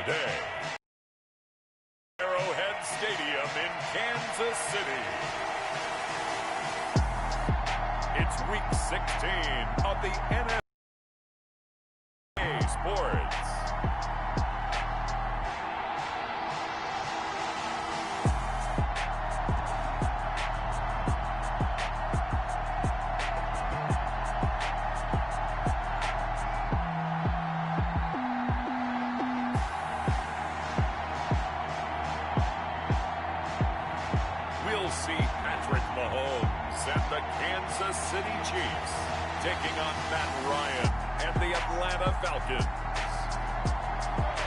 today. Arrowhead Stadium in Kansas City. It's week 16 of the NFL Sports. We'll see Patrick Mahomes and the Kansas City Chiefs taking on Matt Ryan and the Atlanta Falcons.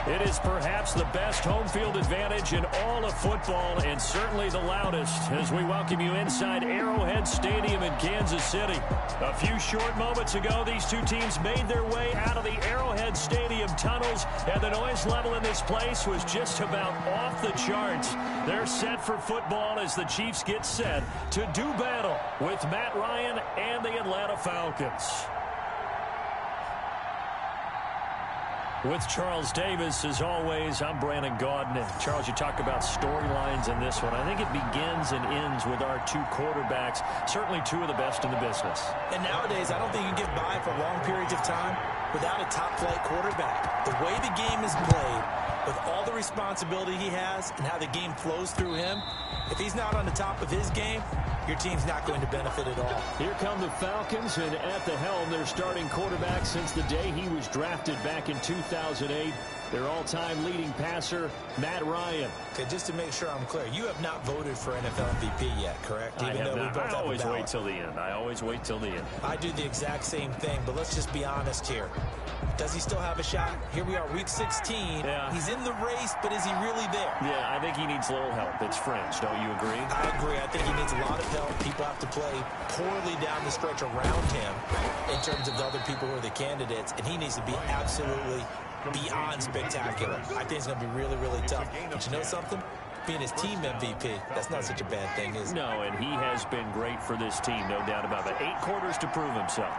It is perhaps the best home field advantage in all of football, and certainly the loudest, as we welcome you inside Arrowhead Stadium in Kansas City. A few short moments ago, these two teams made their way out of the Arrowhead Stadium tunnels, and the noise level in this place was just about off the charts. They're set for football as the Chiefs get set to do battle with Matt Ryan and the Atlanta Falcons. With Charles Davis, as always, I'm Brandon Gaudin. And Charles, you talk about storylines in this one. I think it begins and ends with our two quarterbacks, certainly two of the best in the business. And nowadays, I don't think you can get by for long periods of time without a top-flight quarterback. The way the game is played, with all the responsibility he has and how the game flows through him, if he's not on the top of his game, your team's not going to benefit at all. Here come the Falcons, and at the helm, their starting quarterback since the day he was drafted back in 2008. Their all-time leading passer, Matt Ryan. Okay, just to make sure I'm clear, you have not voted for NFL MVP yet, correct? I have not. I always wait till the end. I always wait till the end. I do the exact same thing, but let's just be honest here. Does he still have a shot? Here we are, week 16. Yeah. He's in the race, but is he really there? Yeah, I think he needs a little help. It's fringe. Don't you agree? I agree. I think he needs a lot of help. People have to play poorly down the stretch around him in terms of the other people who are the candidates, and he needs to be absolutely beyond spectacular. I think it's going to be really, really tough. But you know something? Being his team MVP, that's not such a bad thing, is it? No, and he has been great for this team, no doubt about it. 8 quarters to prove himself.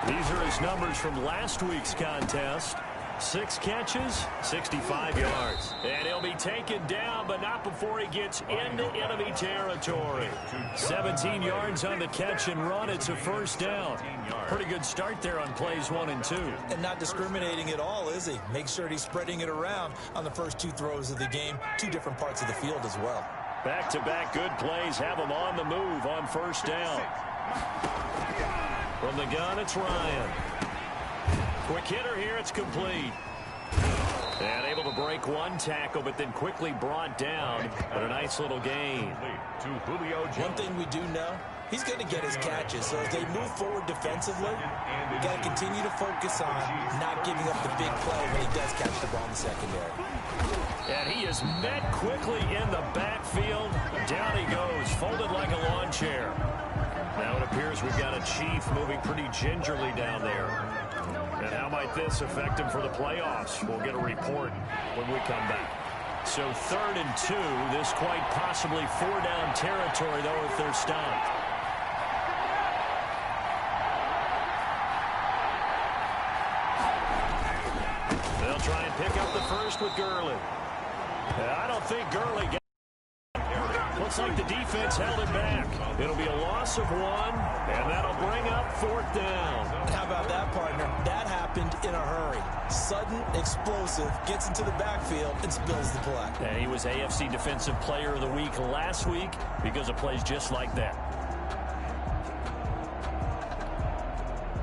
These are his numbers from last week's contest. 6 catches, 65 yards. And he'll be taken down, but not before he gets into enemy territory. 17 yards on the catch and run. It's a first down. Pretty good start there on plays 1 and 2. And not discriminating at all, is he? Make sure he's spreading it around on the first 2 throws of the game. 2 different parts of the field as well. Back-to-back good plays have him on the move on first down. From the gun, it's Ryan. Quick hitter here, it's complete. And able to break 1 tackle, but then quickly brought down. But a nice little gain. One thing we do know, he's going to get his catches. So as they move forward defensively, we got to continue to focus on not giving up the big play when he does catch the ball in the secondary. And he is met quickly in the backfield. Down he goes, folded like a lawn chair. Now it appears we've got a Chief moving pretty gingerly down there. And how might this affect him for the playoffs? We'll get a report when we come back. So 3rd and 2, this quite possibly 4-down territory, though, if they're stopped. They'll try and pick up the first with Gurley. I don't think Gurley got. Looks like the defense held it back. It'll be a loss of 1, and that'll bring up 4th down. How about that, partner? That happened in a hurry. Sudden, explosive, gets into the backfield, and spills the play. And he was AFC Defensive Player of the Week last week because of plays just like that.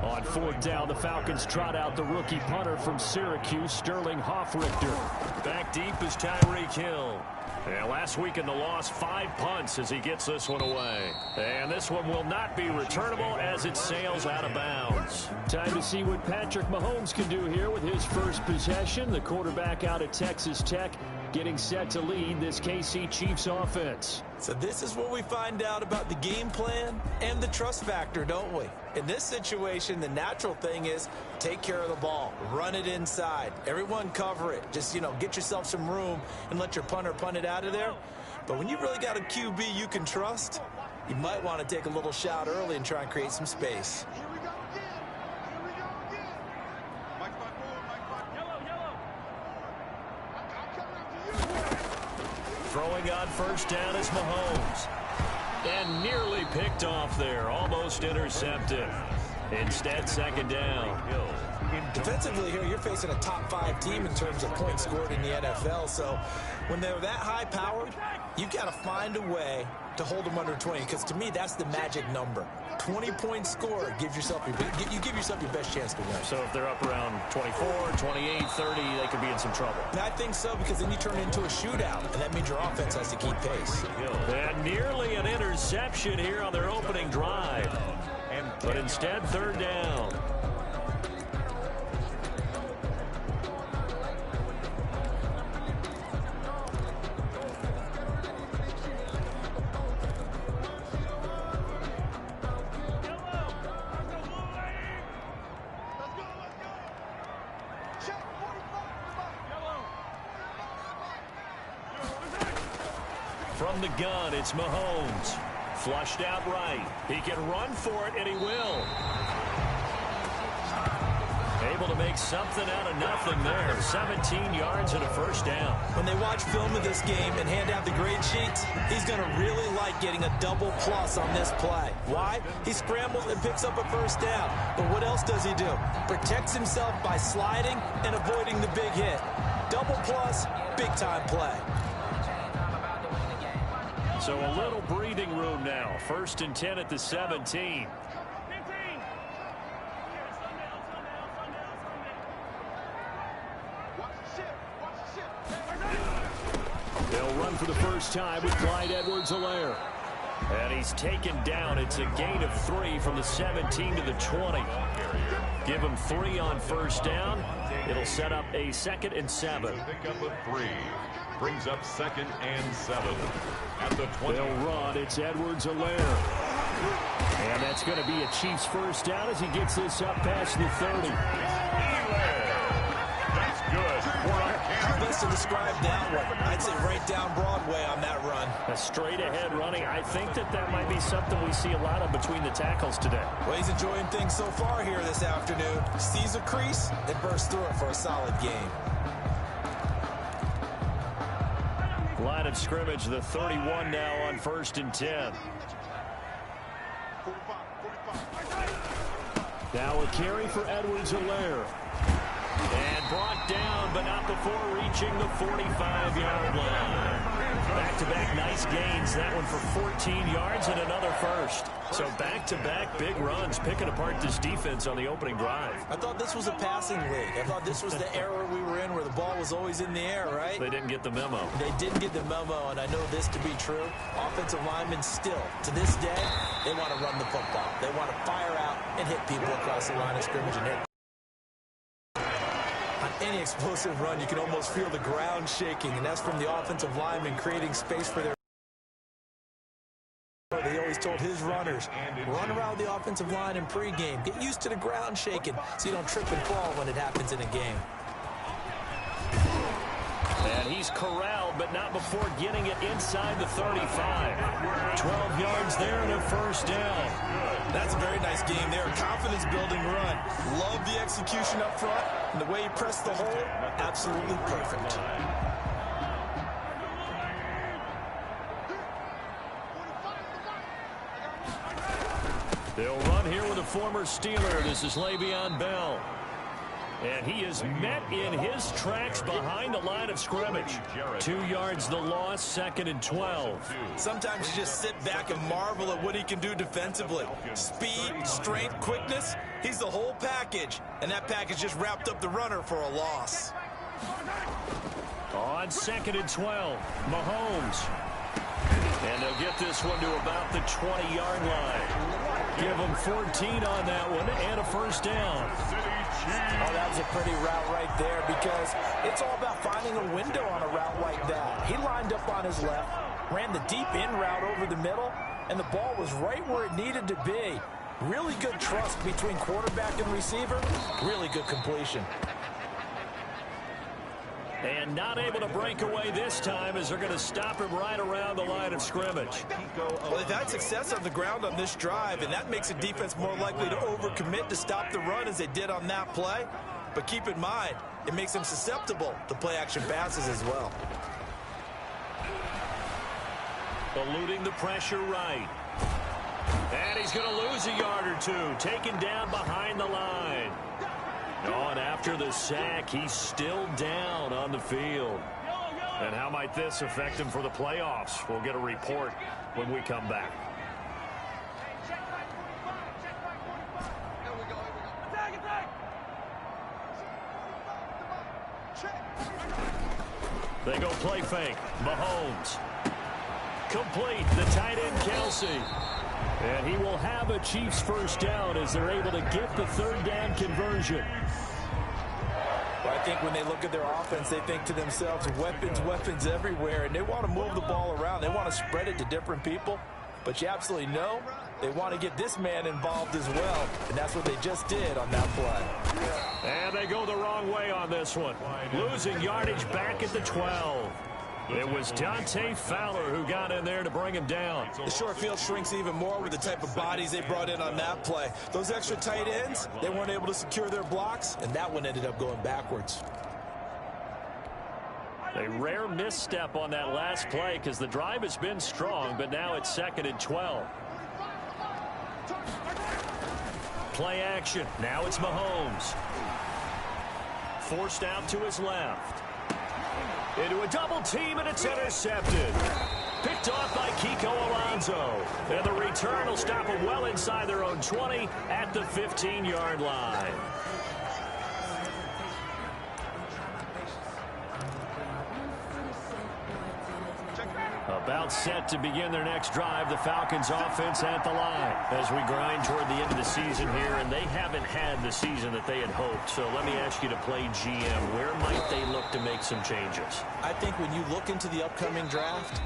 On 4th down, the Falcons trot out the rookie punter from Syracuse, Sterling Hoffrichter. Back deep is Tyreek Hill. And last week in the loss, 5 punts as he gets this one away. And this one will not be returnable as it sails out of bounds. Time to see what Patrick Mahomes can do here with his first possession. The quarterback out of Texas Tech getting set to lead this KC Chiefs offense. So this is where we find out about the game plan and the trust factor, don't we? In this situation, the natural thing is take care of the ball, run it inside, everyone cover it. Just, get yourself some room and let your punter punt it out of there. But when you really got a QB you can trust, you might want to take a little shot early and try and create some space. Throwing on first down is Mahomes. And nearly picked off there. Almost intercepted. Instead, second down. Defensively here, you're facing a top-5 team in terms of points scored in the NFL. So when they're that high-powered, you've got to find a way to hold them under 20. Because to me, that's the magic number. 20 points scored gives yourself you give yourself your best chance to win. So if they're up around 24, 28, 30, they could be in some trouble. And I think so, because then you turn it into a shootout, and that means your offense has to keep pace. And nearly an interception here on their opening drive. But instead, third down. From the gun, it's Mahomes. Flushed out right. He can run for it, and he will. Able to make something out of nothing there. 17 yards and a first down. When they watch film of this game and hand out the grade sheets, he's going to really like getting a double plus on this play. Why? He scrambles and picks up a first down. But what else does he do? Protects himself by sliding and avoiding the big hit. Double plus, big-time play. So a little breathing room now. First and 10 at the 17. They'll run for the first time with Clyde Edwards-Helaire. And he's taken down. It's a gain of 3 from the 17 to the 20. Give him 3 on first down. It'll set up a 2nd and 7. Pickup of 3. Brings up 2nd and 7. At the 20. They'll run. It's Edwards-Helaire. And that's going to be a Chiefs first down as he gets this up past the 30. That's good. How best to describe that one? I'd say right down Broadway on that run. A straight-ahead running. I think that might be something we see a lot of between the tackles today. Well, he's enjoying things so far here this afternoon. Sees a crease and bursts through it for a solid game. Line of scrimmage, the 31 now on first and 10. Now a carry for Edwards-Helaire. And brought down, but not before reaching the 45-yard line. Back-to-back nice gains. That one for 14 yards and another first. So back-to-back big runs, picking apart this defense on the opening drive. I thought this was a passing league. I thought this was the era we were in where the ball was always in the air, right? They didn't get the memo. They didn't get the memo, and I know this to be true. Offensive linemen still, to this day, they want to run the football. They want to fire out and hit people across the line of scrimmage and hit. On any explosive run, you can almost feel the ground shaking, and that's from the offensive lineman creating space for their... They always told his runners, run around the offensive line in pregame. Get used to the ground shaking so you don't trip and fall when it happens in a game. And he's corralled, but not before getting it inside the 35. 12 yards there and a first down. That's a very nice game there. Confidence-building run. Love the execution up front, and the way he pressed the hole, absolutely perfect. They'll run here with a former Steeler. This is Le'Veon Bell. And he is met in his tracks behind the line of scrimmage. 2 yards the loss, 2nd and 12. Sometimes you just sit back and marvel at what he can do defensively. Speed, strength, quickness, he's the whole package. And that package just wrapped up the runner for a loss. On 2nd and 12, Mahomes. And they'll get this one to about the 20-yard line. Give them 14 on that one and a first down. Oh, that was a pretty route right there because it's all about finding a window on a route like that. He lined up on his left, ran the deep in route over the middle, and the ball was right where it needed to be. Really good trust between quarterback and receiver. Really good completion. And not able to break away this time as they're going to stop him right around the line of scrimmage. Well, they've had success on the ground on this drive, and that makes a defense more likely to overcommit to stop the run as they did on that play. But keep in mind, it makes them susceptible to play-action passes as well. eluding the pressure right. And he's going to lose a yard or two, taken down behind the line. And after the sack, he's still down on the field. And how might this affect him for the playoffs? We'll get a report when we come back. They go play fake. Mahomes. Complete. The tight end, Kelsey. And he will have a Chiefs first down as they're able to get the third down conversion. Well, I think when they look at their offense, they think to themselves, weapons everywhere, and they want to move the ball around. They want to spread it to different people. But you absolutely know they want to get this man involved as well, and that's what they just did on that play. And they go the wrong way on this one. Losing yardage back at the 12. It was Dante Fowler who got in there to bring him down. The short field shrinks even more with the type of bodies they brought in on that play. Those extra tight ends, they weren't able to secure their blocks, and that one ended up going backwards. A rare misstep on that last play because the drive has been strong, but now it's 2nd and 12. Play action. Now it's Mahomes. Forced out to his left. Into a double team, and it's intercepted. Picked off by Kiko Alonso. And the return will stop them well inside their own 20 at the 15-yard line. About set to begin their next drive, the Falcons offense at the line as we grind toward the end of the season here, and they haven't had the season that they had hoped. So let me ask you to play GM. Where might they look to make some changes? I think when you look into the upcoming draft,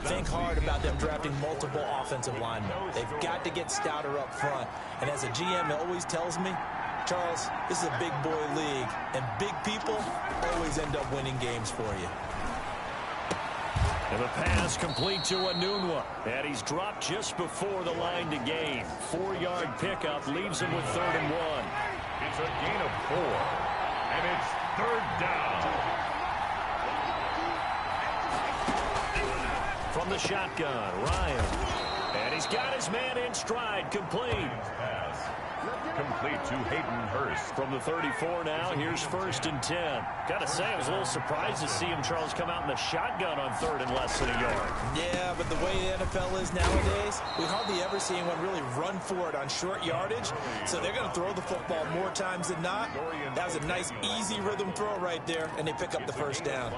think hard about them drafting multiple offensive linemen. They've got to get stouter up front. And as a GM always tells me, Charles, this is a big boy league, and big people always end up winning games for you. And the pass complete to Enunwa. And he's dropped just before the line to gain. 4-yard pickup leaves him with 3rd and 1. It's a gain of 4. And it's 3rd down. From the shotgun, Ryan. And he's got his man in stride, complete. Complete to Hayden Hurst. From the 34 now, here's 1st and 10. Got to say, I was a little surprised to see him, Charles, come out in the shotgun on 3rd and less than a yard. Yeah, but the way the NFL is nowadays, we hardly ever see anyone really run for it on short yardage. So they're going to throw the football more times than not. That was a nice, easy rhythm throw right there, and they pick up the first down.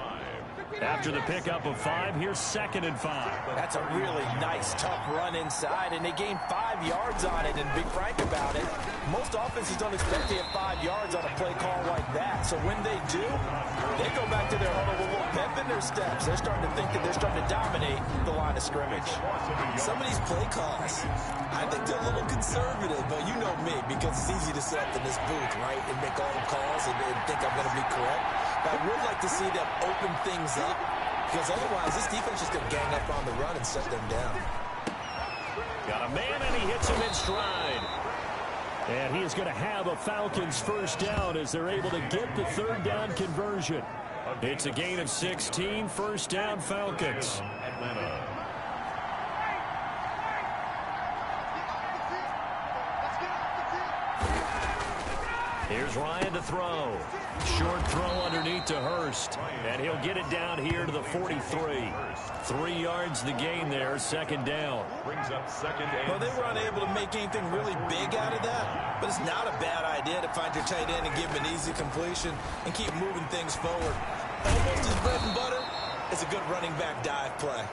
After the pickup of 5, here's 2nd and 5. That's a really nice, tough run inside, and they gained 5 yards on it. And to be frank about it, most offenses don't expect to get 5 yards on a play call like that. So when they do, they go back to their huddle with a little pep in their steps. They're starting to think that they're starting to dominate the line of scrimmage. Some of these play calls, I think they're a little conservative, but you know me, because it's easy to sit up in this booth, right, and make all the calls and think I'm going to be correct. But I would like to see them open things up, because otherwise this defense is going to gang up on the run and set them down. Got a man, and he hits him in stride. And he is going to have a Falcons first down as they're able to get the 3rd down conversion. It's a gain of 16, 1st down Falcons. Atlanta. Here's Ryan to throw. Short throw underneath to Hurst. And he'll get it down here to the 43. 3 yards the gain there, 2nd down. Brings up 2nd and Well, they were unable to make anything really big out of that, but it's not a bad idea to find your tight end and give him an easy completion and keep moving things forward. Almost his bread and butter. It's a good running back dive play.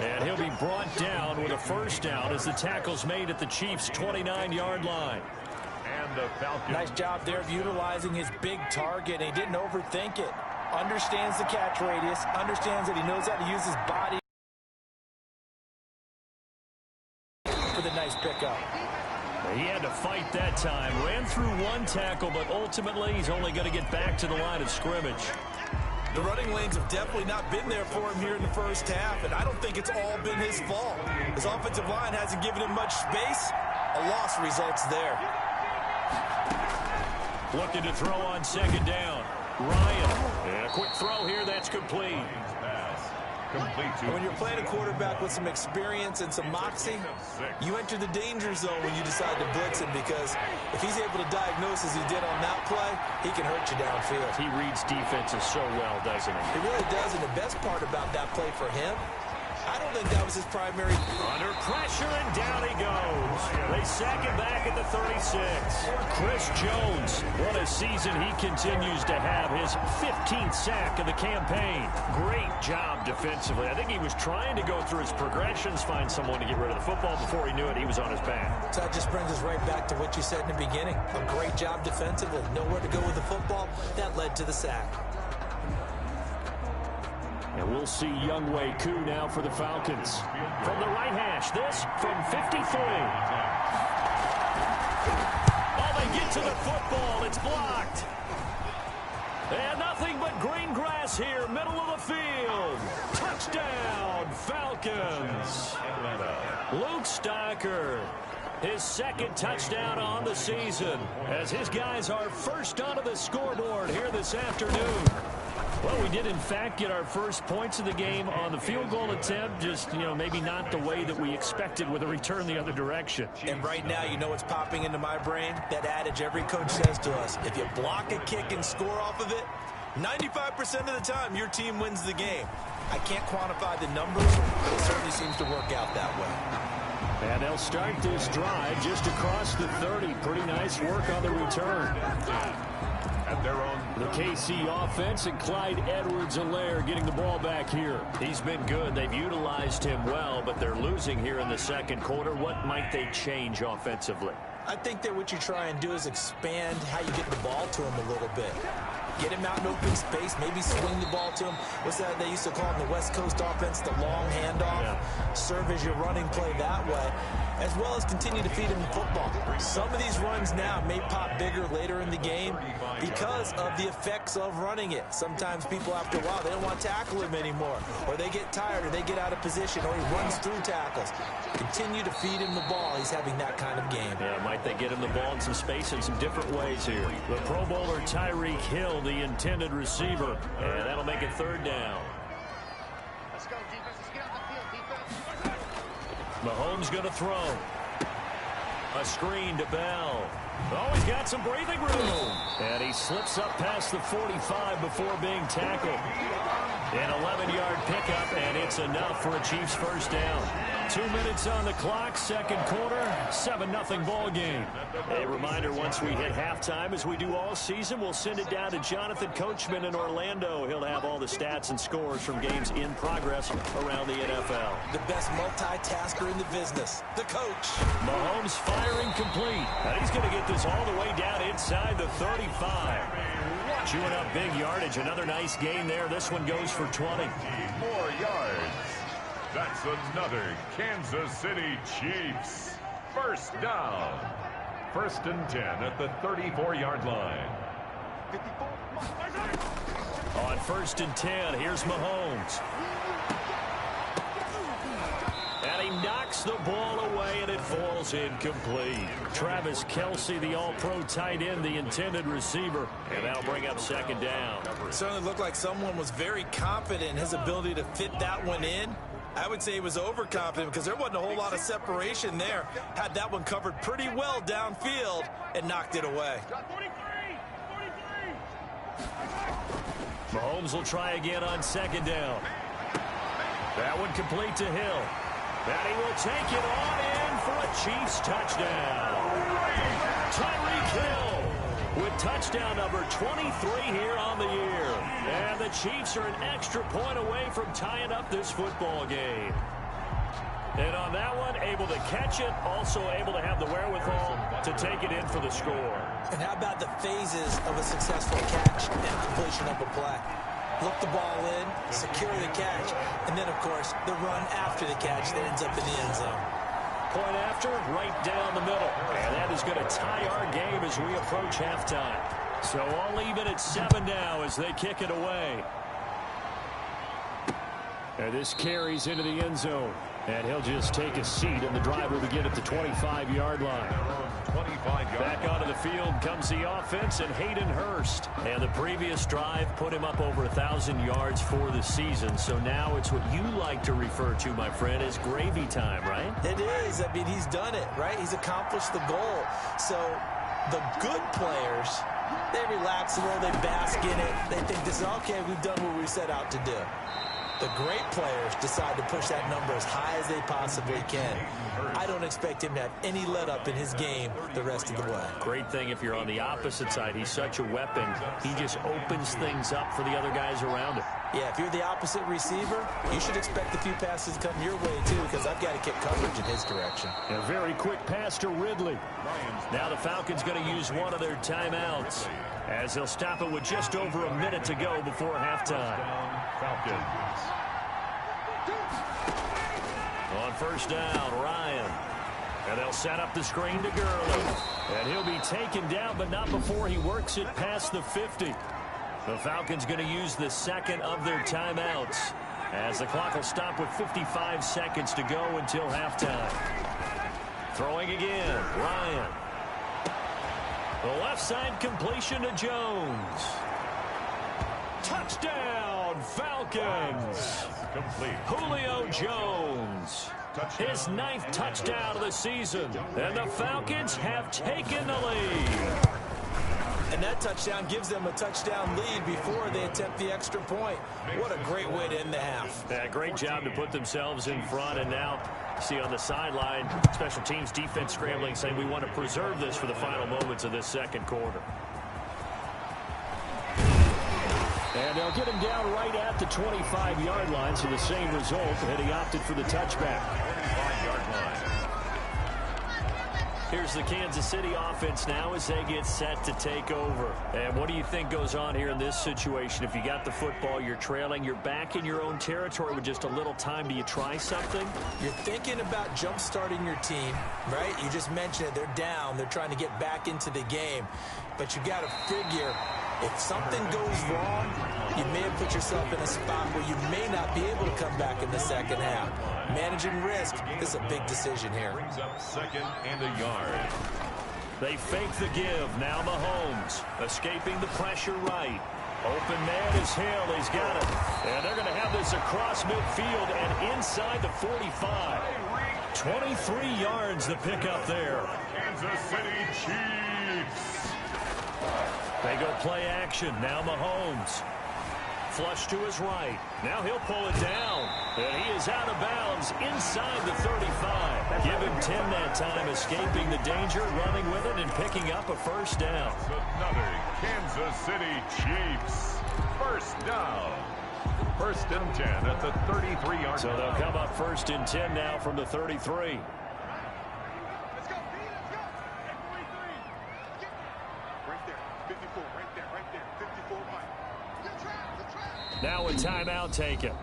And he'll be brought down with a first down as the tackle's made at the Chiefs' 29-yard line. And the Falcons. Nice job there of utilizing his big target. He didn't overthink it. Understands the catch radius. Understands that he knows how to use his body for the nice pickup. He had to fight that time. Ran through 1 tackle, but ultimately he's only going to get back to the line of scrimmage. The running lanes have definitely not been there for him here in the first half, and I don't think it's all been his fault. His offensive line hasn't given him much space. A loss results there. Looking to throw on 2nd down. Ryan. And a quick throw here, that's complete. Complete to When you're playing a quarterback with some experience and some moxie, you enter the danger zone when you decide to blitz him, because if he's able to diagnose as he did on that play, he can hurt you downfield. He reads defenses so well, doesn't he? He really does, and the best part about that play for him, I don't think that was his primary. Under pressure, and down he goes. They sack him back at the 36. Chris Jones, what a season he continues to have. His 15th sack of the campaign. Great job defensively. I think he was trying to go through his progressions, find someone to get rid of the football. Before he knew it, he was on his back. So that just brings us right back to what you said in the beginning. A great job defensively. Nowhere to go with the football. That led to the sack. And we'll see Younghoe Koo now for the Falcons. From the right hash, this from 53. Oh, they get to the football. It's blocked. And nothing but green grass here, middle of the field. Touchdown, Falcons. Luke Stocker, his second touchdown on the season, as his guys are first onto the scoreboard here this afternoon. Well, we did, in fact, get our first points of the game on the field goal attempt. Just, maybe not the way that we expected with a return the other direction. And right now, you know what's popping into my brain? That adage every coach says to us. If you block a kick and score off of it, 95% of the time, your team wins the game. I can't quantify the numbers, but it certainly seems to work out that way. And they'll start this drive just across the 30. Pretty nice work on the return. at their own. The KC offense and Clyde Edwards-Helaire getting the ball back here. He's been good. They've utilized him well, but they're losing here in the second quarter. What might they change offensively? I think that what you try and do is expand how you get the ball to him a little bit. Get him out in open space, maybe swing the ball to him. What's that they used to call in the West Coast offense, the long handoff? Yeah. Serve as your running play that way, as well as continue to feed him the football. Some of these runs now may pop bigger later in the game because of the effects of running it. Sometimes people, after a while, they don't want to tackle him anymore, or they get tired, or they get out of position, or he runs through tackles. Continue to feed him the ball. He's having that kind of game. Yeah, might they get him the ball in some space in some different ways here. The Pro Bowler Tyreek Hill, the intended receiver, and that'll make it third down. Let's go, defense. Let's get out the field, defense. Mahomes going to throw. A screen to Bell. Oh, he's got some breathing room. And he slips up past the 45 before being tackled. An 11-yard pickup, and it's enough for a Chiefs first down. 2 minutes on the clock, second quarter, 7-0 ball game. A reminder, once we hit halftime, as we do all season, we'll send it down to Jonathan Coachman in Orlando. He'll have all the stats and scores from games in progress around the NFL. The best multitasker in the business, the coach. Mahomes firing complete. And he's going to get this all the way down inside the 35. Chewing up big yardage. Another nice gain there. This one goes for 20. More yards. That's another Kansas City Chiefs. First down. 1st and 10 at the 34-yard line. On 1st and 10, here's Mahomes. And he knocks the ball away, and it falls incomplete. Travis Kelce, the all-pro tight end, the intended receiver. And that'll bring up second down. It certainly looked like someone was very confident in his ability to fit that one in. I would say he was overconfident because there wasn't a whole lot of separation there. Had that one covered pretty well downfield and knocked it away. Mahomes will try again on second down. That one complete to Hill. And he will take it on in for a Chiefs touchdown. Tyreek Hill with touchdown number 23 here on the year. And the Chiefs are an extra point away from tying up this football game. And on that one, able to catch it, also able to have the wherewithal to take it in for the score. And how about the phases of a successful catch and completion of a play? Look the ball in, secure the catch, and then, of course, the run after the catch that ends up in the end zone. Point after, right down the middle. And that is going to tie our game as we approach halftime. So all even at 7 now as they kick it away. And this carries into the end zone. And he'll just take a seat, and the drive will begin at the 25-yard line. 25 yards. Back onto the field comes the offense and Hayden Hurst. And the previous drive put him up over 1,000 yards for the season. So now it's what you like to refer to, my friend, as gravy time, right? It is. I mean, he's done it, right? He's accomplished the goal. So the good players, they relax a little, they bask in it. They think this is, okay, we've done what we set out to do. The great players decide to push that number as high as they possibly can. I don't expect him to have any let-up in his game the rest of the way. Great thing if you're on the opposite side. He's such a weapon. He just opens things up for the other guys around him. Yeah, if you're the opposite receiver, you should expect a few passes to come your way, too, because I've got to kick coverage in his direction. A very quick pass to Ridley. Now the Falcons going to use one of their timeouts as they'll stop it with just over a minute to go before halftime. Falcons. On first down, Ryan. And they'll set up the screen to Gurley. And he'll be taken down, but not before he works it past the 50. The Falcons going to use the second of their timeouts as the clock will stop with 55 seconds to go until halftime. Throwing again, Ryan. The left side completion to Jones. Touchdown, Falcons. Complete. Julio Jones. His 9th touchdown of the season. And the Falcons have taken the lead. And that touchdown gives them a touchdown lead before they attempt the extra point. What a great way to end the half. Yeah, great job to put themselves in front. And now, see on the sideline, special teams defense scrambling, saying we want to preserve this for the final moments of this second quarter. And they'll get him down right at the 25-yard line, so the same result, and he opted for the touchback. 25-yard line. Here's the Kansas City offense now as they get set to take over. And what do you think goes on here in this situation? If you got the football, you're trailing, you're back in your own territory with just a little time. Do you try something? You're thinking about jump-starting your team, right? You just mentioned it. They're down. They're trying to get back into the game. But you got to figure, if something goes wrong, you may have put yourself in a spot where you may not be able to come back in the second half. Managing risk, this is a big decision here. Brings up second and a yard. They fake the give. Now Mahomes escaping the pressure right. Open man is Hill. He's got it. And they're going to have this across midfield and inside the 45. 23 yards the pickup there. Kansas City Chiefs. They go play action. Now Mahomes. Flush to his right. Now he'll pull it down. And he is out of bounds inside the 35. Give him 10 that time, escaping the danger, running with it, and picking up a first down. Another Kansas City Chiefs. First down. First and 10 at the 33-yard line. So they'll come up first and 10 now from the 33. Now a timeout taken.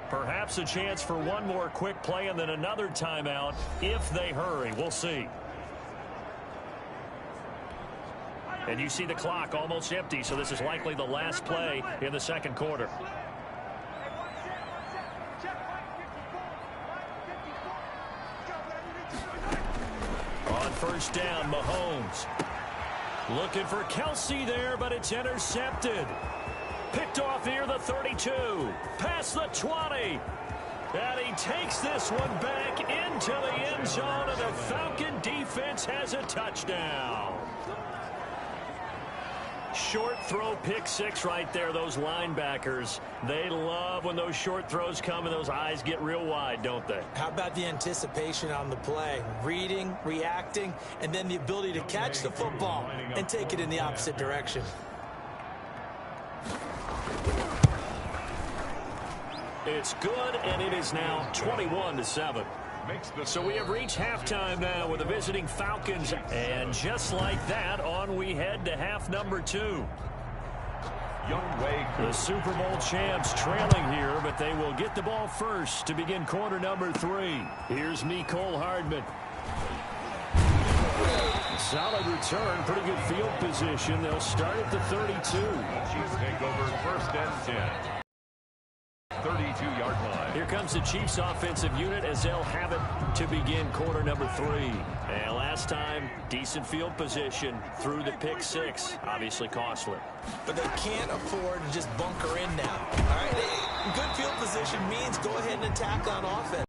Perhaps a chance for one more quick play and then another timeout if they hurry. We'll see. And you see the clock almost empty, so this is likely the last play in the second quarter. On first down, Mahomes. Looking for Kelsey there, but it's intercepted. Picked off near the 32. Past the 20. And he takes this one back into the end zone, and the Falcon defense has a touchdown. Short throw, pick six right there. Those linebackers, they love when those short throws come and those eyes get real wide, don't they? How about the anticipation on the play? Reading, reacting, and then the ability to catch the football and take it in the opposite direction. It's good, and it is now 21-7. So we have reached halftime now with the visiting Falcons, and just like that, on we head to half number 2. The Super Bowl champs trailing here, but they will get the ball first to begin quarter number 3. Here's Mecole Hardman. Solid return, pretty good field position. They'll start at the 32. Chiefs take over first and 10. 32. 32-yard line. Here comes the Chiefs offensive unit as they'll have it to begin quarter number 3. And last time, decent field position through the pick 6. Obviously costly. But they can't afford to just bunker in now. All right, good field position means go ahead and attack on offense.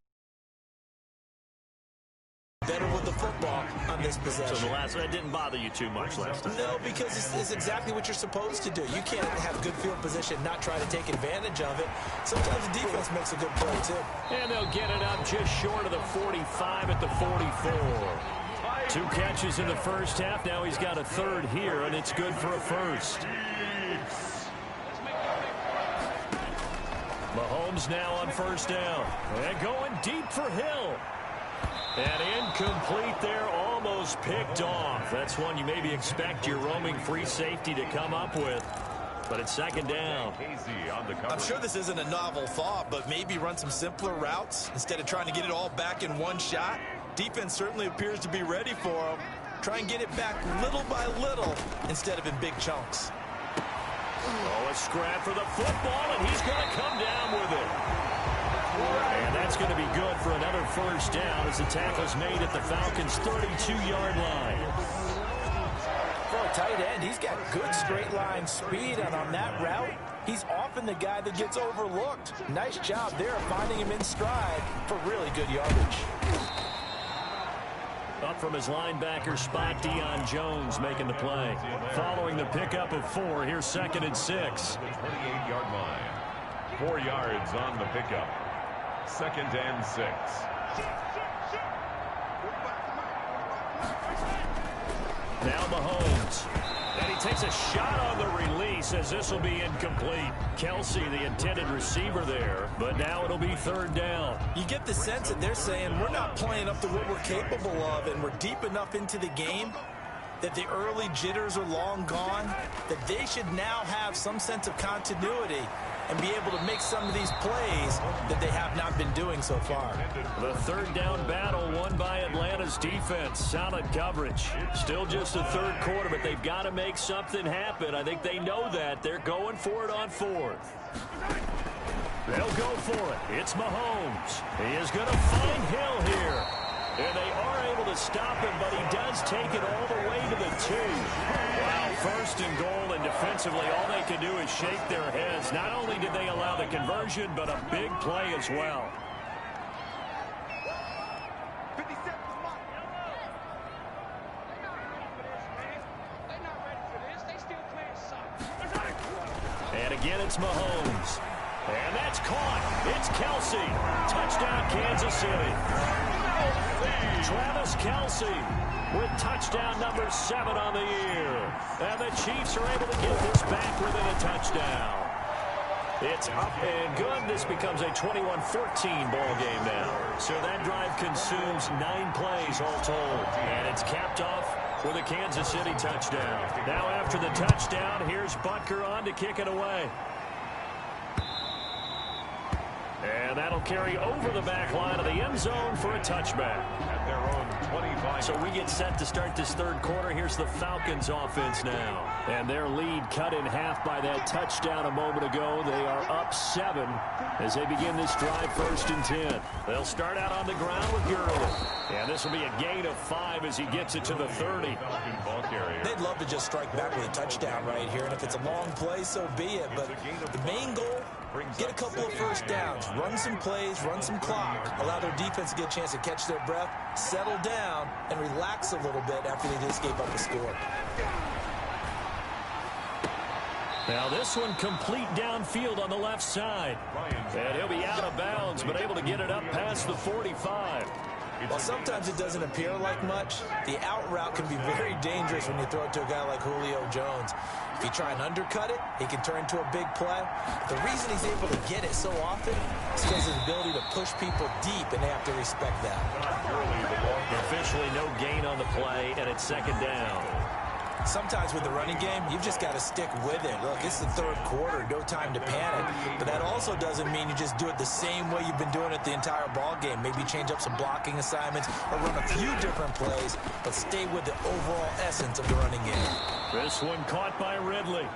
Better with the football on this possession. So that didn't bother you too much last time? No, because it's exactly what you're supposed to do. You can't have good field position, not try to take advantage of it. Sometimes the defense makes a good play, too. And they'll get it up just short of the 45 at the 44. 2 catches in the first half. Now he's got a third here, and it's good for a first. Mahomes now on first down. And going deep for Hill. And incomplete there, almost picked off. That's one you maybe expect your roaming free safety to come up with. But it's second down. I'm sure this isn't a novel thought, but maybe run some simpler routes instead of trying to get it all back in one shot. Defense certainly appears to be ready for him. Try and get it back little by little instead of in big chunks. Oh, a scrap for the football, and he's going to come down with it. And that's going to be good for another first down as the tackle's made at the Falcons' 32-yard line. For a tight end, he's got good straight line speed, and on that route, he's often the guy that gets overlooked. Nice job there of finding him in stride for really good yardage. Up from his linebacker spot, Deion Jones making the play. Following the pickup of 4, here's 2nd and 6. The 28-yard line. 4 yards on the pickup. 2nd and 6. Now Mahomes. And he takes a shot on the release as this will be incomplete. Kelsey, the intended receiver there, but now it'll be 3rd down. You get the sense that they're saying we're not playing up to what we're capable of, and we're deep enough into the game that the early jitters are long gone, that they should now have some sense of continuity and be able to make some of these plays that they have not been doing so far. The 3rd down battle won by Atlanta's defense. Solid coverage. Still just the 3rd quarter, but they've got to make something happen. I think they know that. They're going for it on 4th. They'll go for it. It's Mahomes. He is going to find Hill here. And they are able to stop him, but he does take it all the way to the 2. Wow, 1st and goal, and defensively all they can do is shake their heads. Not only did they allow the conversion, but a big play as well. And again, it's Mahomes. And that's caught. It's Kelsey. Touchdown, Kansas City. Travis Kelsey with touchdown number 7 on the year. And the Chiefs are able to get this back within a touchdown. It's up and good. This becomes a 21-14 ball game now. So that drive consumes 9 plays all told. And it's capped off with a Kansas City touchdown. Now after the touchdown, here's Butker on to kick it away. And that'll carry over the back line of the end zone for a touchback. At their own 25. So we get set to start this 3rd quarter. Here's the Falcons offense now. And their lead cut in half by that touchdown a moment ago. They are up 7 as they begin this drive 1st and 10. They'll start out on the ground with Gurley. And this will be a gain of 5 as he gets it to the 30. They'd love to just strike back with a touchdown right here. And if it's a long play, so be it. But the main goal, get a couple of first downs, run some plays, run some clock, allow their defense to get a chance to catch their breath, settle down, and relax a little bit after they just gave up a score. Now this one complete downfield on the left side. And he'll be out of bounds, but able to get it up past the 45. While sometimes it doesn't appear like much, the out route can be very dangerous when you throw it to a guy like Julio Jones. If you try and undercut it, he can turn into a big play. But the reason he's able to get it so often is because of his ability to push people deep, and they have to respect that. Officially no gain on the play, and it's 2nd down. Sometimes with the running game, you've just got to stick with it. Look, it's the 3rd quarter, no time to panic. But that also doesn't mean you just do it the same way you've been doing it the entire ball game. Maybe change up some blocking assignments or run a few different plays, but stay with the overall essence of the running game. This one caught by Ridley.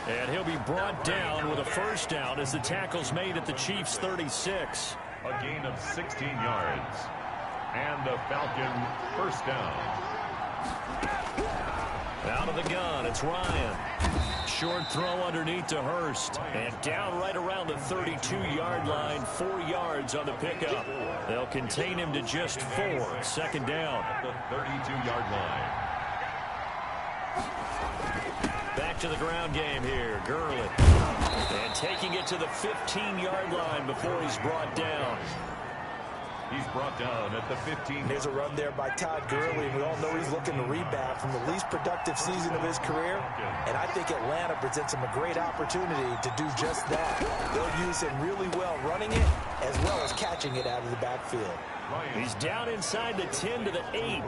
And he'll be brought down with a first down as the tackle's made at the Chiefs' 36. A gain of 16 yards. And the Falcon first down. Out of the gun, it's Ryan. Short throw underneath to Hurst. And down right around the 32-yard line, 4 yards on the pickup. They'll contain him to just 4. Second down. At the 32-yard line. Back to the ground game here. Gurley. And taking it to the 15-yard line before he's brought down. He's brought down at the 15. There's a run there by Todd Gurley. We all know he's looking to rebound from the least productive season of his career. And I think Atlanta presents him a great opportunity to do just that. They'll use him really well running it as well as catching it out of the backfield. He's down inside the 10 to the 8.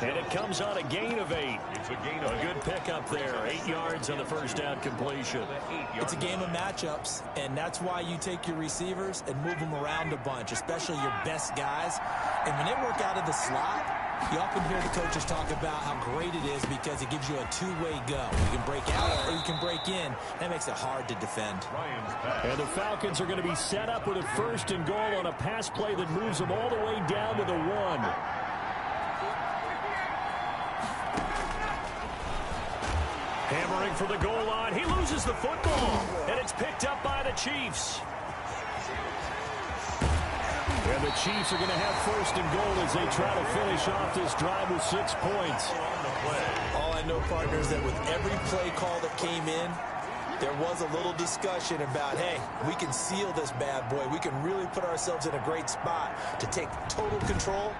And it comes on a gain of 8. A good pickup there. 8 yards on the first down completion. It's a game of matchups, and that's why you take your receivers and move them around a bunch, especially your best guys. And when they work out of the slot, you often hear the coaches talk about how great it is because it gives you a two-way go. You can break out or you can break in. That makes it hard to defend. And the Falcons are going to be set up with a first and goal on a pass play that moves them all the way down to the 1. Hammering for the goal line. He loses the football, and it's picked up by the Chiefs. And the Chiefs are going to have first and goal as they try to finish off this drive with 6 points. All I know, partner, is that with every play call that came in, there was a little discussion about, hey, we can seal this bad boy. We can really put ourselves in a great spot to take total control,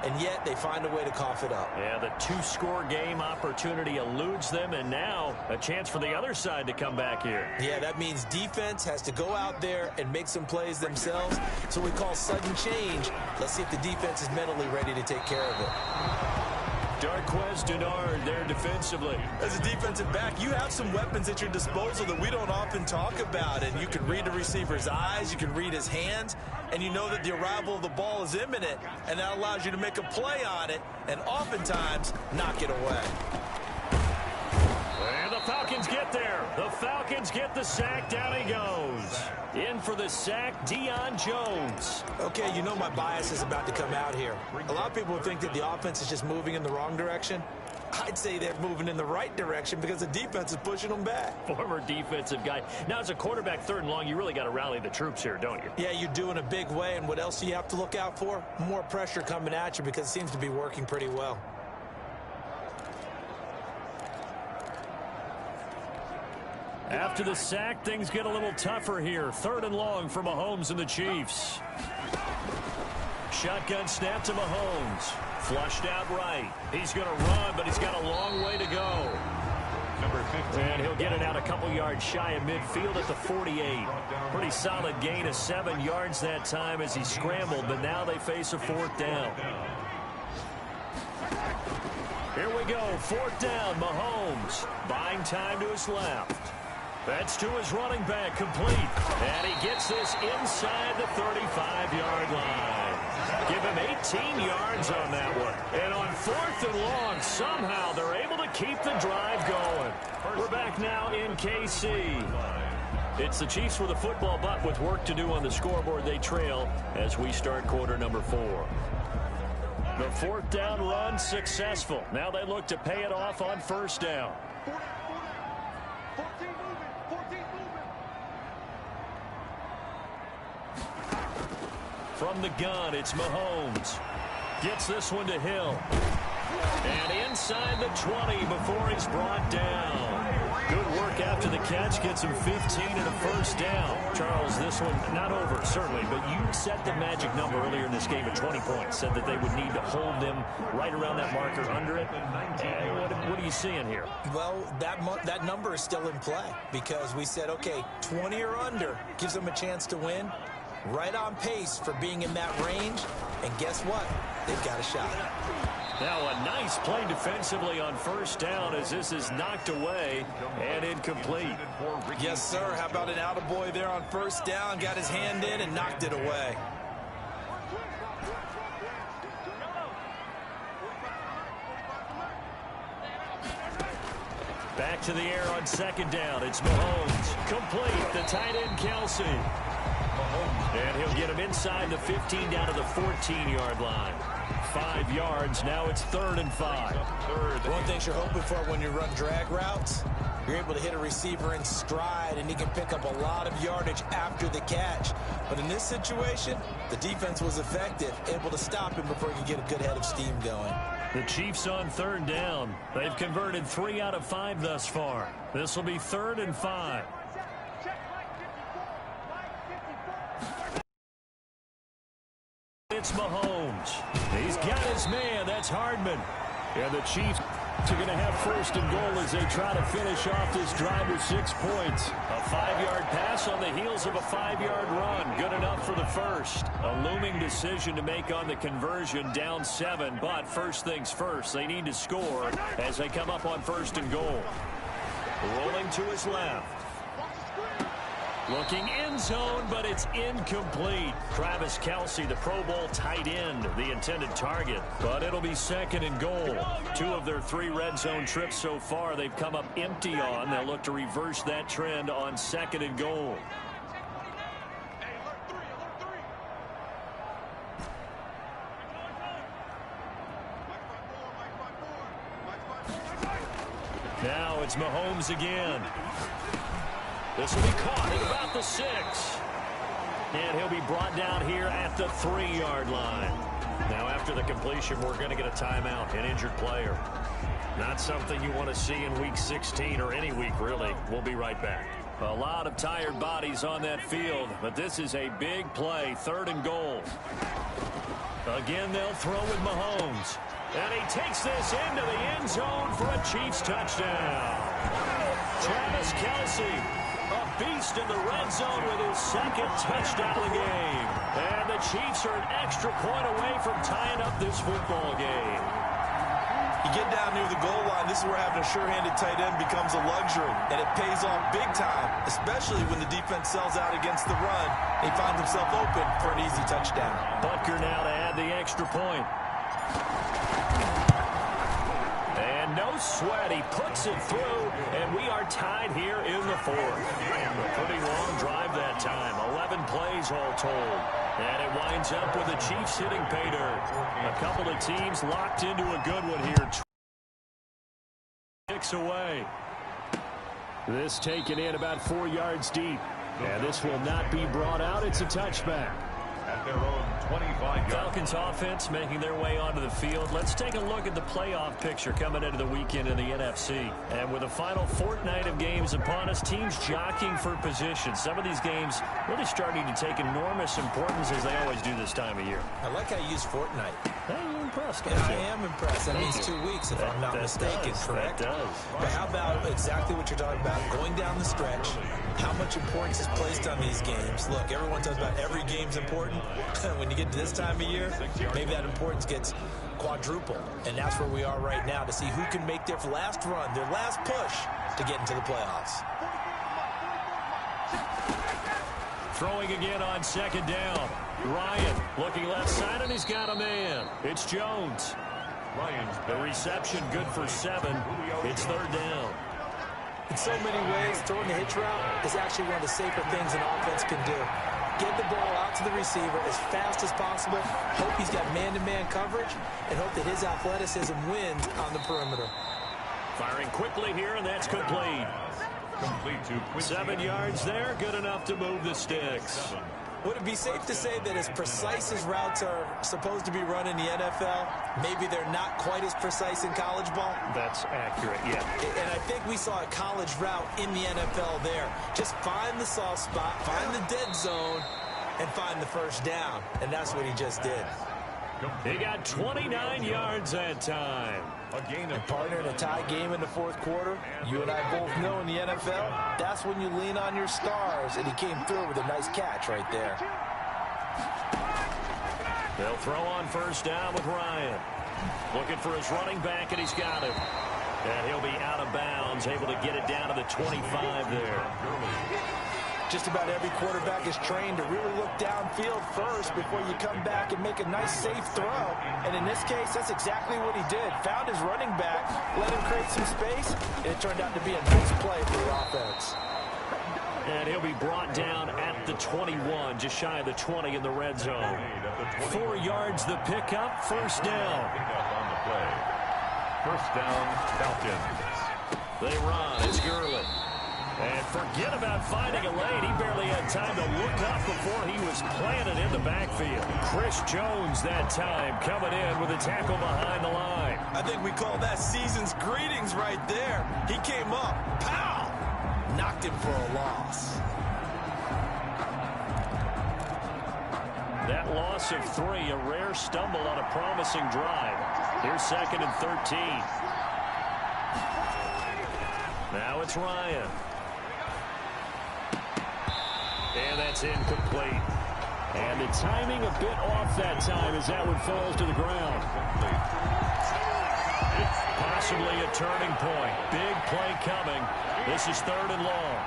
and yet they find a way to cough it up. Yeah, the 2-score game opportunity eludes them, and now a chance for the other side to come back here. Yeah, that means defense has to go out there and make some plays themselves. So we call sudden change. Let's see if the defense is mentally ready to take care of it. Darquez Denard there defensively. As a defensive back, you have some weapons at your disposal that we don't often talk about. And you can read the receiver's eyes, you can read his hands, and you know that the arrival of the ball is imminent. And that allows you to make a play on it and oftentimes knock it away. And the Falcons get there. The Falcons get the sack. Down he goes. In for the sack, Deion Jones. Okay, you know my bias is about to come out here. A lot of people think that the offense is just moving in the wrong direction. I'd say they're moving in the right direction because the defense is pushing them back. Former defensive guy. Now, as a quarterback, 3rd and long, you really got to rally the troops here, don't you? Yeah, you do in a big way. And what else do you have to look out for? More pressure coming at you because it seems to be working pretty well. After the sack, things get a little tougher here. 3rd and long for Mahomes and the Chiefs. Shotgun snap to Mahomes. Flushed out right. He's going to run, but he's got a long way to go. Number 15. And he'll get it out a couple yards shy of midfield at the 48. Pretty solid gain of 7 yards that time as he scrambled, but now they face a 4th down. Here we go, 4th down, Mahomes. Buying time to his left. That's to his running back, complete. And he gets this inside the 35-yard line. Give him 18 yards on that one. And on 4th and long, somehow they're able to keep the drive going. We're back now in KC. It's the Chiefs with a football, but with work to do on the scoreboard, they trail as we start quarter number 4. The 4th down run successful. Now they look to pay it off on 1st down. From the gun, it's Mahomes. Gets this one to Hill. And inside the 20 before he's brought down. Good work after the catch. Gets him 15 and a 1st down. Charles, this one not over, certainly, but you set the magic number earlier in this game at 20 points. Said that they would need to hold them right around that marker under it. What are you seeing here? Well, that number is still in play because we said, okay, 20 or under gives them a chance to win. Right on pace for being in that range. And guess what? They've got a shot. Now a nice play defensively on 1st down as this is knocked away and incomplete. Yes, sir. How about an attaboy there on 1st down? Got his hand in and knocked it away. Back to the air on second down. It's Mahomes. Complete. The tight end, Kelsey. And he'll get him inside the 15 down to the 14-yard line. 5 yards. Now it's 3rd and 5. One thing you're hoping for when you run drag routes, you're able to hit a receiver in stride, and he can pick up a lot of yardage after the catch. But in this situation, the defense was effective, able to stop him before he could get a good head of steam going. The Chiefs on 3rd down. They've converted 3 out of 5 thus far. This will be 3rd and 5. It's Mahomes. He's got his man. That's Hardman. And the Chiefs are going to have 1st and goal as they try to finish off this drive with 6 points. A 5-yard pass on the heels of a 5-yard run. Good enough for the first. A looming decision to make on the conversion, down 7. But first things first, they need to score as they come up on 1st and goal. Rolling to his left. Looking end zone, but it's incomplete. Travis Kelce, the Pro Bowl tight end, the intended target. But it'll be 2nd and goal. 2 of their 3 red zone trips so far, they've come up empty on. They'll look to reverse that trend on 2nd and goal. Now it's Mahomes again. This will be caught at about the 6. And he'll be brought down here at the 3-yard line. Now after the completion, we're going to get a timeout, an injured player. Not something you want to see in week 16 or any week, really. We'll be right back. A lot of tired bodies on that field, but this is a big play, 3rd and goal. Again, they'll throw with Mahomes. And he takes this into the end zone for a Chiefs touchdown. Travis Kelce. A beast in the red zone with his 2nd touchdown of the game. And the Chiefs are an extra point away from tying up this football game. You get down near the goal line, this is where having a sure-handed tight end becomes a luxury. And it pays off big time, especially when the defense sells out against the run. He finds himself open for an easy touchdown. Butker now to add the extra point. No sweat. He puts it through, and we are tied here in the 4th. A pretty long drive that time. 11 plays all told. And it winds up with the Chiefs hitting pay dirt. A couple of teams locked into a good one here. 6 away. This taken in about 4 yards deep. And this will not be brought out. It's a touchback. At their own 25 Falcons offense making their way onto the field. Let's take a look at the playoff picture coming into the weekend in the NFC. And with the final fortnight of games upon us, teams jockeying for position. Some of these games really starting to take enormous importance as they always do this time of year. I like how you use fortnight. Hey, you're impressed, Yeah, I am impressed. That means 2 weeks, if I'm not mistaken, correct? That does. But how about exactly what you're talking about, going down the stretch, how much importance is placed on these games? Look, everyone talks about every game's important. When you get to this time of year, maybe that importance gets quadrupled. And that's where we are right now to see who can make their last run, their last push to get into the playoffs. Throwing again on 2nd down. Ryan looking left side, and he's got a man. It's Jones. The reception good for 7. It's 3rd down. In so many ways, throwing the hitch route is actually one of the safer things an offense can do. Get the ball out to the receiver as fast as possible, hope he's got man-to-man coverage, and hope that his athleticism wins on the perimeter. Firing quickly here, and that's complete. 7 yards there, good enough to move the sticks. Would it be safe to say that as precise as routes are supposed to be run in the NFL, maybe they're not quite as precise in college ball? That's accurate, yeah. And I think we saw a college route in the NFL there. Just find the soft spot, find the dead zone, and find the 1st down. And that's what he just did. He got 29 yards that time. And partner, in a tie game in the 4th quarter, you and I both know in the NFL, that's when you lean on your stars, and he came through with a nice catch right there. They'll throw on 1st down with Ryan. Looking for his running back, and he's got it. And he'll be out of bounds, able to get it down to the 25 there. Just about every quarterback is trained to really look downfield first before you come back and make a nice, safe throw. And in this case, that's exactly what he did. Found his running back, let him create some space, and it turned out to be a nice play for the offense. And he'll be brought down at the 21, just shy of the 20 in the red zone. 4 yards the pickup, first down. First down, Falcons. They run. It's Gurley. And forget about finding a lane. He barely had time to look up before he was planted in the backfield. Chris Jones that time coming in with a tackle behind the line. I think we call that season's greetings right there. He came up. Pow! Knocked him for a loss. That loss of 3, a rare stumble on a promising drive. Here's 2nd and 13. Now it's Ryan. And that's incomplete. And the timing a bit off that time as that one falls to the ground. Possibly a turning point. Big play coming. This is 3rd and long.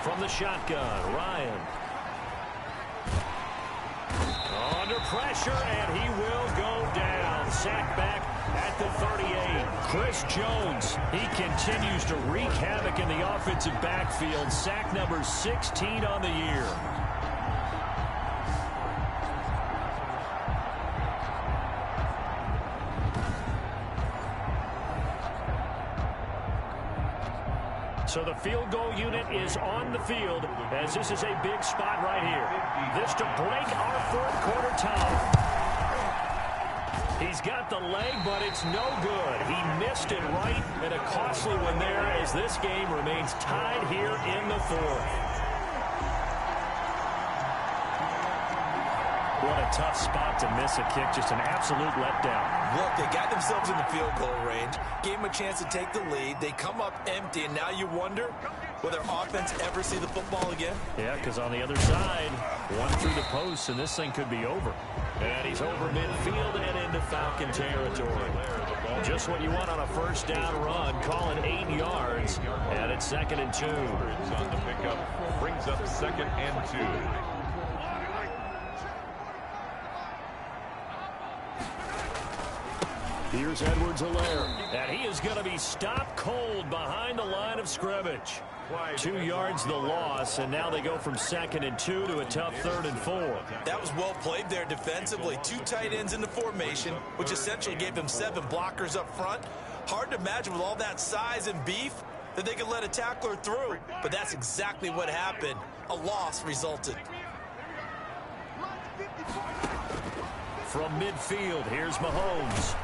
From the shotgun, Ryan. Under pressure, and he will go down. Sacked back at the 38. Chris Jones, he continues to wreak havoc in the offensive backfield. Sack number 16 on the year. So the field goal unit is on the field as this is a big spot right here. This to break our 4th quarter tie. He's got the leg, but it's no good. He missed it right, and a costly one there as this game remains tied here in the 4th. What a tough spot to miss a kick. Just an absolute letdown. Look, they got themselves in the field goal range, gave them a chance to take the lead. They come up empty, and now you wonder, will their offense ever see the football again? Yeah, because on the other side, one through the post, and this thing could be over. And he's over midfield and into Falcon territory. Just what you want on a first down run. Call it 8 yards, and it's 2nd and 2. On the pickup, brings up 2nd and 2. Here's Edwards-Helaire, and he is going to be stopped cold behind the line of scrimmage. 2 yards the loss, and now they go from 2nd and 2 to a tough 3rd and 4. That was well played there defensively. 2 tight ends in the formation, which essentially gave them 7 blockers up front. Hard to imagine with all that size and beef that they could let a tackler through, but that's exactly what happened. A loss resulted. From midfield, here's Mahomes.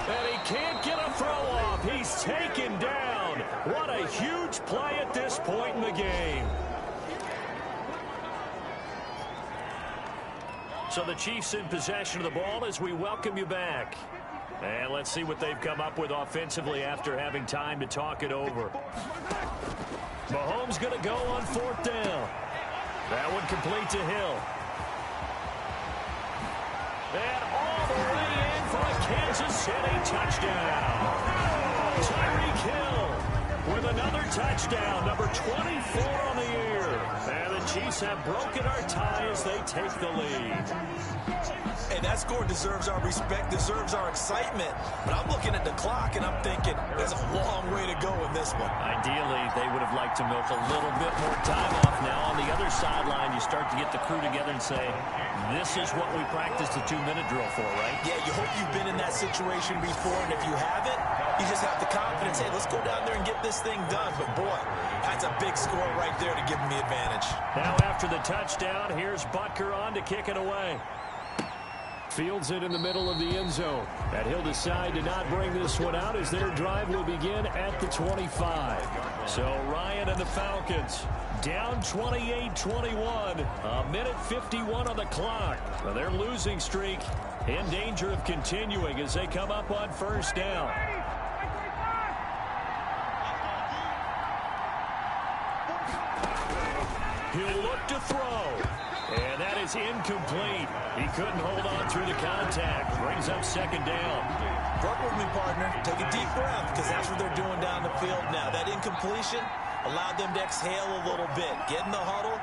And he can't get a throw off. He's taken down. What a huge play at this point in the game. So the Chiefs in possession of the ball as we welcome you back. And let's see what they've come up with offensively after having time to talk it over. Mahomes going to go on 4th down. That one complete to Hill. And all the way in for a Kansas City touchdown. Tyreek Hill with another touchdown, number 24 on the year. And the Chiefs have broken our tie as they take the lead. Hey, that score deserves our respect, deserves our excitement. But I'm looking at the clock, and I'm thinking there's a long way to go in this one. Ideally, they would have liked to milk a little bit more time off. Now, on the other sideline, you start to get the crew together and say, this is what we practiced the 2-minute drill for, right? Yeah, you hope you've been in that situation before, and if you haven't, you just have the confidence, hey, let's go down there and get this thing done. But, boy, that's a big score right there to give them the advantage. Now, after the touchdown, here's Butker on to kick it away. Fields it in the middle of the end zone. And he'll decide to not bring this one out as their drive will begin at the 25. So Ryan and the Falcons down 28-21. A minute 51 on the clock. Well, their losing streak in danger of continuing as they come up on 1st down. He'll look to throw. And that is incomplete. He couldn't hold on through the contact. Brings up 2nd down. Work with me, partner. Take a deep breath, because that's what they're doing down the field now. That incompletion, allowed them to exhale a little bit, get in the huddle,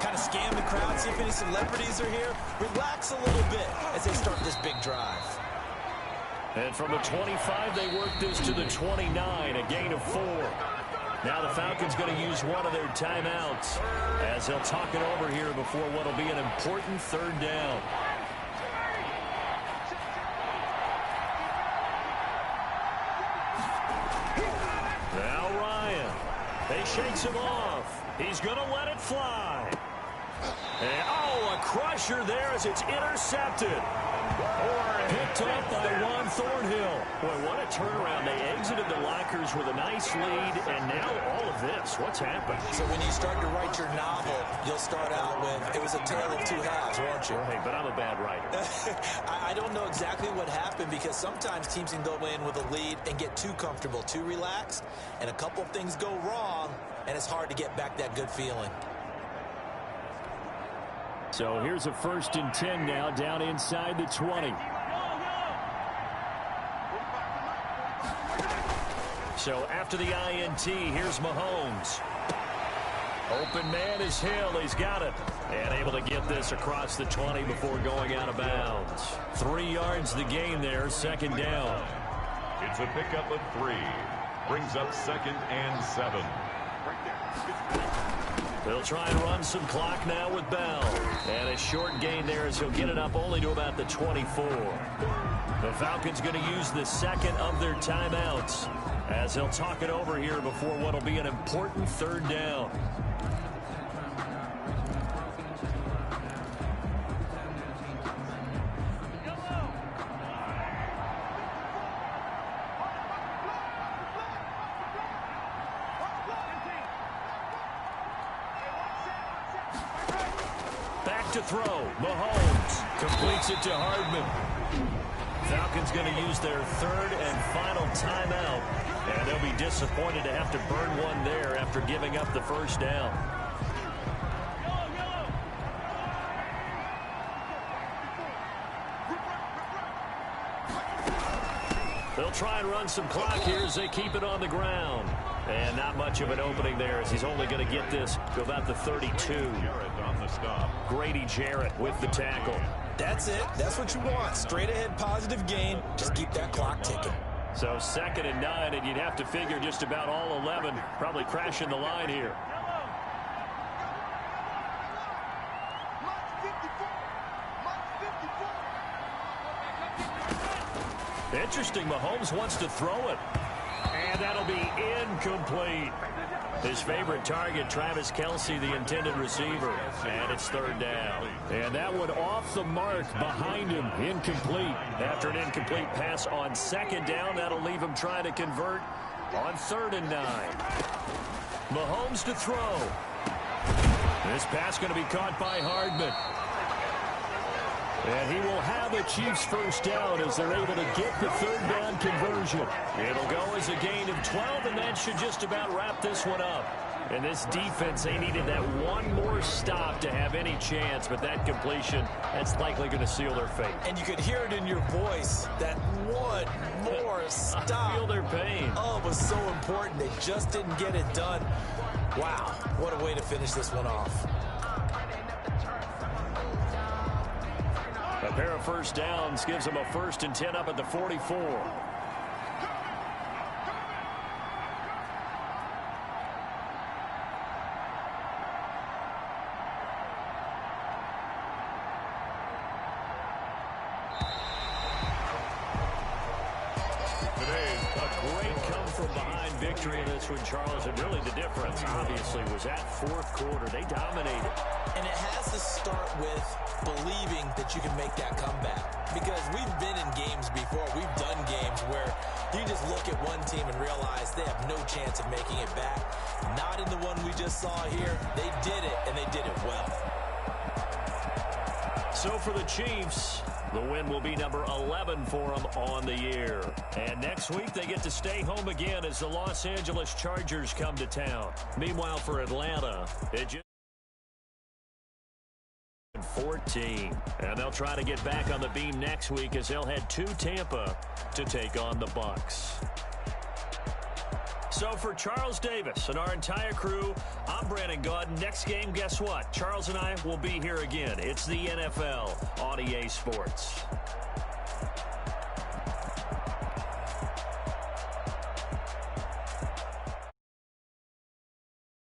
kind of scan the crowd, see if any celebrities are here, relax a little bit as they start this big drive. And from the 25, they work this to the 29, a gain of 4. Now the Falcons going to use one of their timeouts as they'll talk it over here before what will be an important 3rd down. Now Ryan. He shakes him off. He's going to let it fly. And, oh, a crusher there as it's intercepted. Picked up by Juan Thornhill. Boy, what a turnaround. They exited the lockers with a nice lead, and now all of this. What's happened? So when you start to write your novel, you'll start out with, it was a tale of 2 halves, won't you? Hey, but I'm a bad writer. I don't know exactly what happened because sometimes teams can go in with a lead and get too comfortable, too relaxed, and a couple of things go wrong, and it's hard to get back that good feeling. So here's a 1st and 10 now, down inside the 20. So after the INT, here's Mahomes. Open man is Hill. He's got it. And able to get this across the 20 before going out of bounds. 3 yards the gain there, 2nd down. It's a pickup of 3. Brings up 2nd and 7. They'll try and run some clock now with Bell. And a short gain there as he'll get it up only to about the 24. The Falcons going to use the 2nd of their timeouts as they'll talk it over here before what will be an important 3rd down. To throw. Mahomes completes it to Hardman. Falcons going to use their 3rd and final timeout, and they'll be disappointed to have to burn one there after giving up the 1st down. They'll try and run some clock here as they keep it on the ground. And not much of an opening there as he's only going to get this to about the 32. Grady Jarrett with the tackle. That's it. That's what you want. Straight ahead positive gain. Just keep that clock ticking. So 2nd and 9, and you'd have to figure just about all 11 probably crashing the line here. Interesting. Mahomes wants to throw it. And that'll be incomplete. His favorite target, Travis Kelce, the intended receiver. And it's 3rd down. And that one off the mark behind him. Incomplete. After an incomplete pass on 2nd down, that'll leave him trying to convert on 3rd and 9. Mahomes to throw. This pass going to be caught by Hardman. And he will have a Chiefs 1st down as they're able to get the 3rd down conversion. It'll go as a gain of 12, and that should just about wrap this one up. And this defense, they needed that one more stop to have any chance, but that completion, that's likely going to seal their fate. And you could hear it in your voice, that one more stop. I feel their pain. Oh, it was so important. They just didn't get it done. Wow, what a way to finish this one off. A pair of 1st downs gives them a 1st and 10 up at the 44. Victory in this one, Charles, and really the difference, obviously, was that 4th quarter. They dominated. And it has to start with believing that you can make that comeback. Because we've been in games before. We've done games where you just look at one team and realize they have no chance of making it back. Not in the one we just saw here. They did it, and they did it well. So for the Chiefs, the win will be number 11 for them on the year. And next week, they get to stay home again as the Los Angeles Chargers come to town. Meanwhile, for Atlanta, it just 14. And they'll try to get back on the beam next week as they'll head to Tampa to take on the Bucs. So for Charles Davis and our entire crew, I'm Brandon Gaudin. Next game, guess what? Charles and I will be here again. It's the NFL on EA Sports.